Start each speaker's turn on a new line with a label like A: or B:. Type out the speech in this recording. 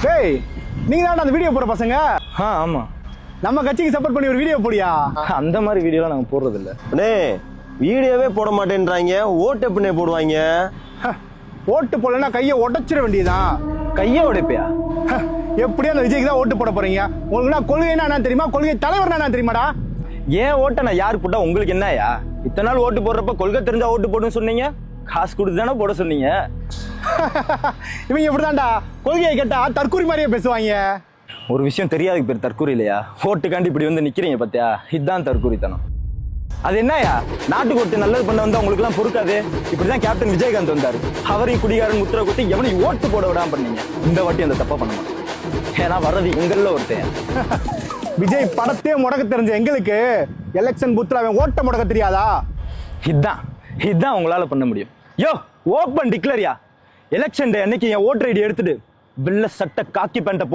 A: டேய், நீங்க தான் அந்த வீடியோ போற பசங்க.
B: ஆமா,
A: நம்ம கட்சிக்கு சப்போர்ட் பண்ணி ஒரு வீடியோ போடியா.
B: அந்த மாதிரி வீடியோலாம் நாங்க போடுறது இல்ல.
C: அண்ணே வீடியோவே போட மாட்டேன்றாங்க, ஓட்டு எப்படினே போடுவாங்க?
A: ஓட்டு போடலன்னா கையை உடைச்சிட வேண்டியதுதான்.
B: கையை உடைப்பியா?
A: எப்படியும் அந்த விஜய்க்கு தான் ஓட்டு போட போறீங்க. உங்களுக்கு கொள்கைன்னா என்ன தெரியுமா? கொள்கை தலைவர்னா என்ன தெரியுமாடா?
B: ஏன் ஓட்ட நான் யார் போட்டா உங்களுக்கு என்னயா? இத்தனை நாள் ஓட்டு போடுறப்ப கொள்கை தெரிஞ்சா ஓட்டு போடுன்னு சொன்னீங்க, காசு கொடுத்து தானே போட சொன்னீங்க.
A: இவங்க இப்படிதான்டா கொள்கையை கேட்டா தற்கூரி மாதிரியே பேசுவாங்க.
B: ஒரு விஷயம் தெரியாதுக்கு பேர் தற்கூரி இல்லையா? ஓட்டுக்காண்டி இப்படி வந்து நிக்கிறீங்க பாத்தியா, இதுதான் தற்கூரித்தனம். அது என்னயா, நாட்டுக்கு ஒருத்தர் நல்லது பண்ண வந்தா உங்களுக்கு எல்லாம் பொறுக்காது. இப்படிதான் கேப்டன் விஜயகாந்த் வந்தாரு, அவரையும் குடிகாரன் முத்திர குத்தி எவனையும் ஓட்டு போட விடாம பண்ணீங்க. இந்த வாட்டி அந்த தப்பா பண்ண மாட்டோம், ஏன்னா வர்றது எங்கள்ல ஒருத்தன்.
A: விஜய் படத்தையே முடக்க தெரிஞ்ச எங்களுக்கு எலெக்ஷன் பூத்துல அவன் ஓட்ட முடக்க தெரியாதா?
B: இதுதான் உங்களால பண்ண முடியும். யோ, ஓப்பன் டிக்ளரியா, எலெக்ஷன் டே அன்னைக்கு என் ஓட்டர் ஐடி எடுத்துட்டு வெள்ள சட்டை காக்கி பேண்ட்டை போட்டு